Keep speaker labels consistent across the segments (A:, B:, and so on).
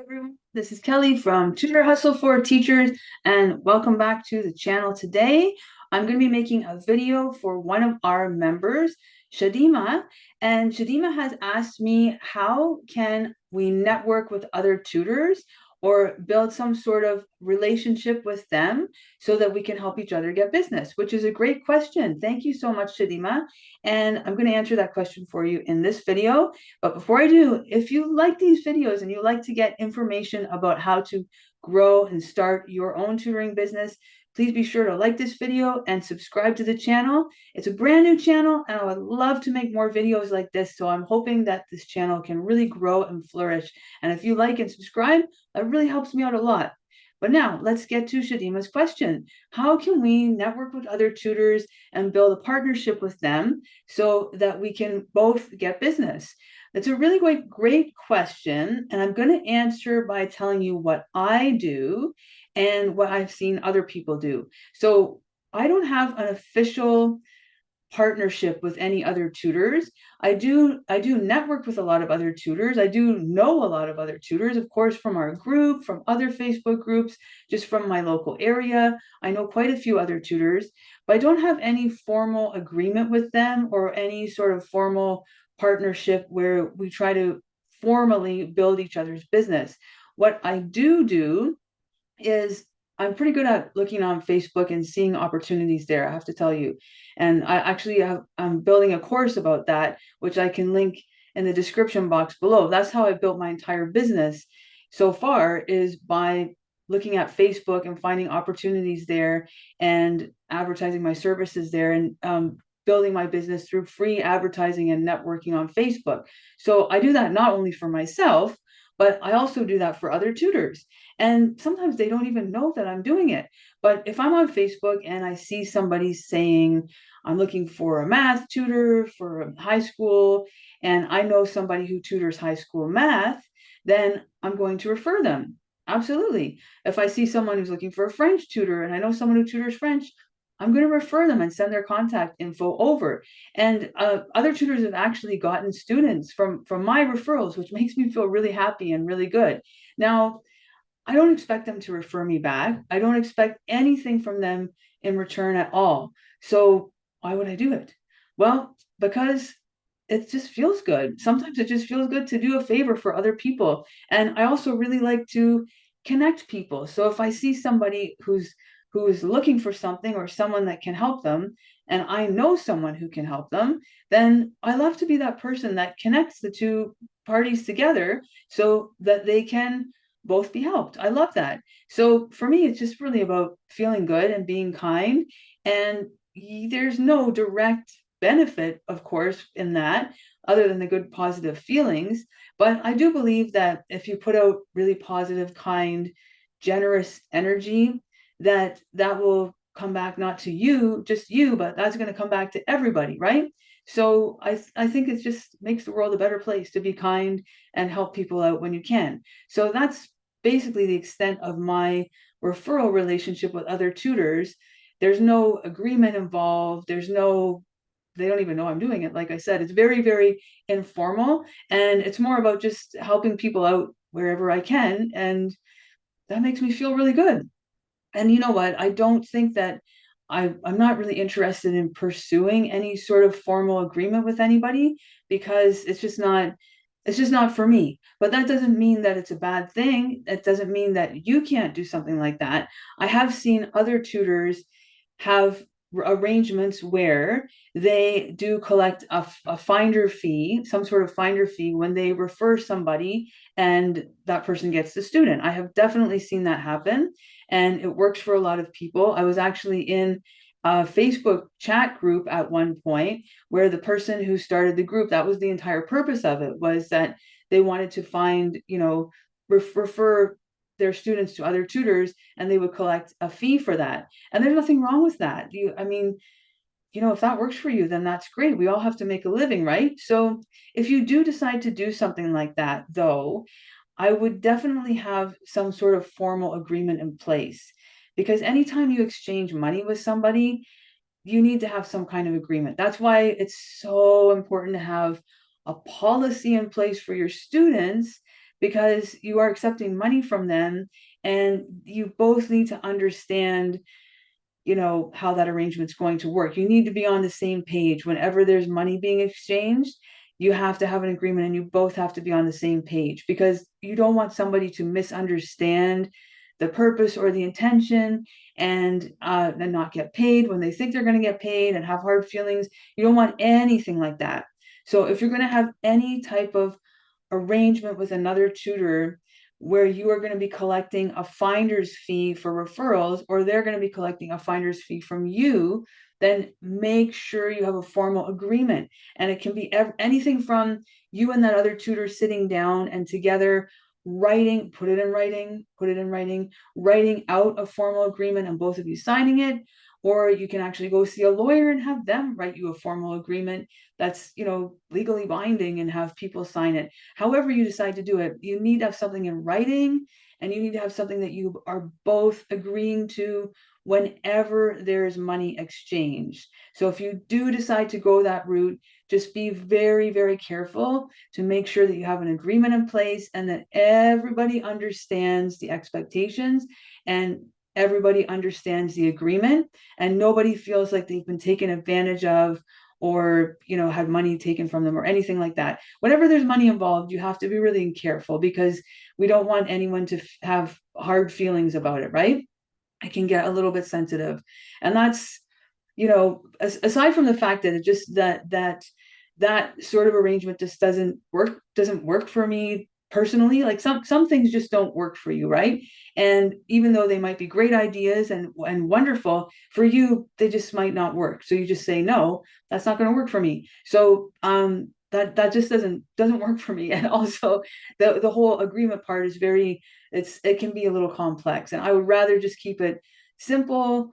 A: Everyone. This is Kelly from Tutor Hustle for Teachers, and welcome back to the channel. Today, I'm going to be making a video for one of our members, Shadima, and Shadima has asked me how can we network with other tutors or build some sort of relationship with them so that we can help each other get business, which is a great question. Thank you so much, Shadima, and I'm going to answer that question for you in this video. But before I do, if you like these videos and you like to get information about how to grow and start your own tutoring business, please be sure to like this video and subscribe to the channel. It's a brand new channel and I would love to make more videos like this. So I'm hoping that this channel can really grow and flourish. And if you like and subscribe, that really helps me out a lot. But now let's get to Shadima's question. How can we network with other tutors and build a partnership with them so that we can both get business? That's a really great question. And I'm going to answer by telling you what I do and what I've seen other people do. So I don't have an official partnership with any other tutors. I do network with a lot of other tutors. I do know a lot of other tutors, of course, from our group, from other Facebook groups, just from my local area. I know quite a few other tutors, but I don't have any formal agreement with them or any sort of formal partnership where we try to formally build each other's business. What I do is I'm pretty good at looking on Facebook and seeing opportunities there, I have to tell you. And I'm building a course about that, which I can link in the description box below. That's how I built my entire business so far, is by looking at Facebook and finding opportunities there and advertising my services there, and building my business through free advertising and networking on Facebook. So I do that not only for myself, but I also do that for other tutors. And sometimes they don't even know that I'm doing it. But if I'm on Facebook and I see somebody saying, I'm looking for a math tutor for a high school, and I know somebody who tutors high school math, then I'm going to refer them. Absolutely. If I see someone who's looking for a French tutor and I know someone who tutors French, I'm going to refer them and send their contact info over. And other tutors have actually gotten students from my referrals, which makes me feel really happy and really good. Now, I don't expect them to refer me back. I don't expect anything from them in return at all. So why would I do it? Well, because it just feels good. Sometimes it just feels good to do a favor for other people. And I also really like to connect people. So if I see somebody who is looking for something or someone that can help them, and I know someone who can help them, then I love to be that person that connects the two parties together so that they can both be helped. I love that. So for me, it's just really about feeling good and being kind. And there's no direct benefit, of course, in that, other than the good positive feelings. But I do believe that if you put out really positive, kind, generous energy, that will come back not to you, just you, but that's going to come back to everybody, right? So I think it just makes the world a better place to be kind and help people out when you can. So that's basically the extent of my referral relationship with other tutors. There's no agreement involved. They don't even know I'm doing it. Like I said, it's very, very informal, and it's more about just helping people out wherever I can. And that makes me feel really good. And you know what? I don't think that I'm not really interested in pursuing any sort of formal agreement with anybody, because it's just not for me. But that doesn't mean that it's a bad thing. It doesn't mean that you can't do something like that. I have seen other tutors have arrangements where they do collect a finder fee, some sort of finder fee, when they refer somebody and that person gets the student. I have definitely seen that happen, and it works for a lot of people. I was actually in a Facebook chat group at one point where the person who started the group, that was the entire purpose of it, was that they wanted to find, refer their students to other tutors, and they would collect a fee for that. And there's nothing wrong with that. I mean, if that works for you, then that's great. We all have to make a living, right? So if you do decide to do something like that, though, I would definitely have some sort of formal agreement in place, because anytime you exchange money with somebody, you need to have some kind of agreement. That's why it's so important to have a policy in place for your students, because you are accepting money from them, and you both need to understand, how that arrangement's going to work. You need to be on the same page. Whenever there's money being exchanged, you have to have an agreement, and you both have to be on the same page, because you don't want somebody to misunderstand the purpose or the intention, and then not get paid when they think they're going to get paid and have hard feelings. You don't want anything like that. So if you're going to have any type of arrangement with another tutor where you are going to be collecting a finder's fee for referrals, or they're going to be collecting a finder's fee from you, then make sure you have a formal agreement. And it can be anything from you and that other tutor sitting down and together writing, put it in writing, writing out a formal agreement and both of you signing it. Or you can actually go see a lawyer and have them write you a formal agreement that's, legally binding, and have people sign it. However you decide to do it, you need to have something in writing, and you need to have something that you are both agreeing to whenever there's money exchanged. So if you do decide to go that route, just be very, very careful to make sure that you have an agreement in place, and that everybody understands the expectations, and everybody understands the agreement, and nobody feels like they've been taken advantage of, or had money taken from them or anything like that. Whenever there's money involved, you have to be really careful, because we don't want anyone to have hard feelings about it, right? It can get a little bit sensitive. And that's, aside from the fact that it just that sort of arrangement just doesn't work for me personally. Like some things just don't work for you, right? And even though they might be great ideas and wonderful for you, they just might not work. So you just say, no, that's not going to work for me. So that just doesn't work for me. And also the whole agreement part is it can be a little complex, and I would rather just keep it simple.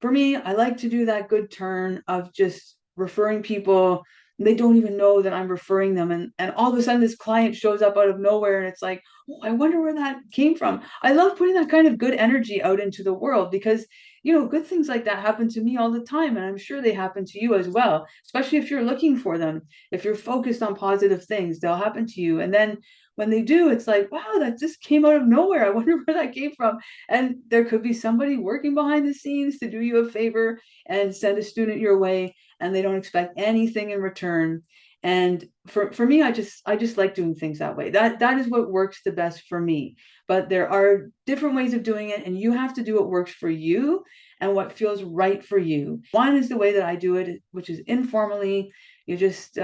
A: For me, I like to do that good turn of just referring people. They don't even know that I'm referring them. And all of a sudden this client shows up out of nowhere, and it's like, oh, I wonder where that came from. I love putting that kind of good energy out into the world, because, good things like that happen to me all the time. And I'm sure they happen to you as well, especially if you're looking for them. If you're focused on positive things, they'll happen to you. And then when they do, it's like, wow, that just came out of nowhere. I wonder where that came from. And there could be somebody working behind the scenes to do you a favor and send a student your way, and they don't expect anything in return. And for me, I just like doing things that way. That is what works the best for me. But there are different ways of doing it, and you have to do what works for you and what feels right for you. One is the way that I do it, which is informally. You just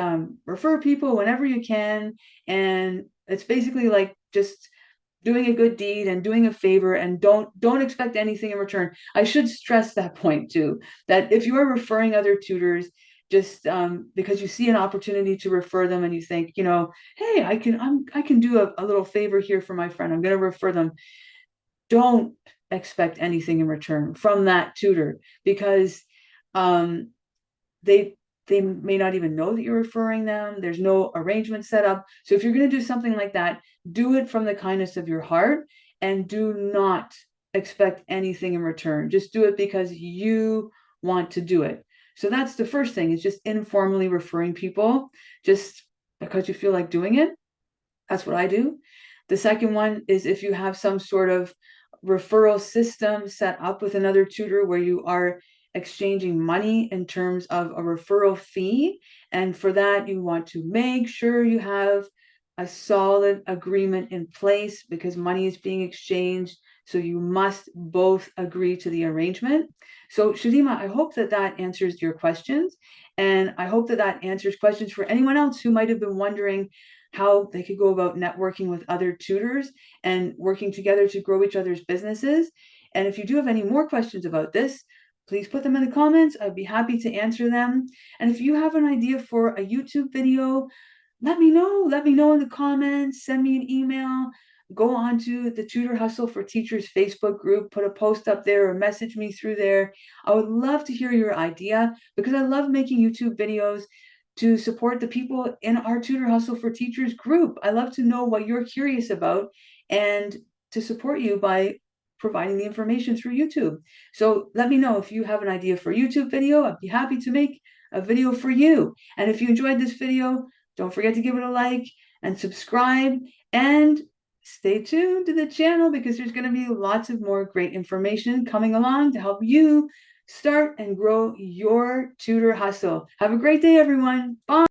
A: refer people whenever you can, and it's basically like just doing a good deed and doing a favor, and don't expect anything in return. I should stress that point too, that if you are referring other tutors just because you see an opportunity to refer them, and you think, hey, I can do a little favor here for my friend, I'm going to refer them, don't expect anything in return from that tutor, because um, they they may not even know that you're referring them. There's no arrangement set up. So if you're going to do something like that, do it from the kindness of your heart, and do not expect anything in return. Just do it because you want to do it. So that's the first thing, is just informally referring people just because you feel like doing it. That's what I do. The second one is if you have some sort of referral system set up with another tutor where you are exchanging money in terms of a referral fee. And for that, you want to make sure you have a solid agreement in place, because money is being exchanged. So you must both agree to the arrangement. So Shadima, I hope that answers your questions. And I hope that answers questions for anyone else who might have been wondering how they could go about networking with other tutors and working together to grow each other's businesses. And if you do have any more questions about this, please put them in the comments. I'd be happy to answer them. And if you have an idea for a YouTube video, let me know. Let me know in the comments. Send me an email. Go on to the Tutor Hustle for Teachers Facebook group, put a post up there, or message me through there. I would love to hear your idea, because I love making YouTube videos to support the people in our Tutor Hustle for Teachers group. I love to know what you're curious about, and to support you by providing the information through YouTube. So let me know if you have an idea for a YouTube video. I'd be happy to make a video for you. And if you enjoyed this video, don't forget to give it a like and subscribe. And stay tuned to the channel because there's going to be lots of more great information coming along to help you start and grow your tutor hustle. Have a great day, everyone. Bye.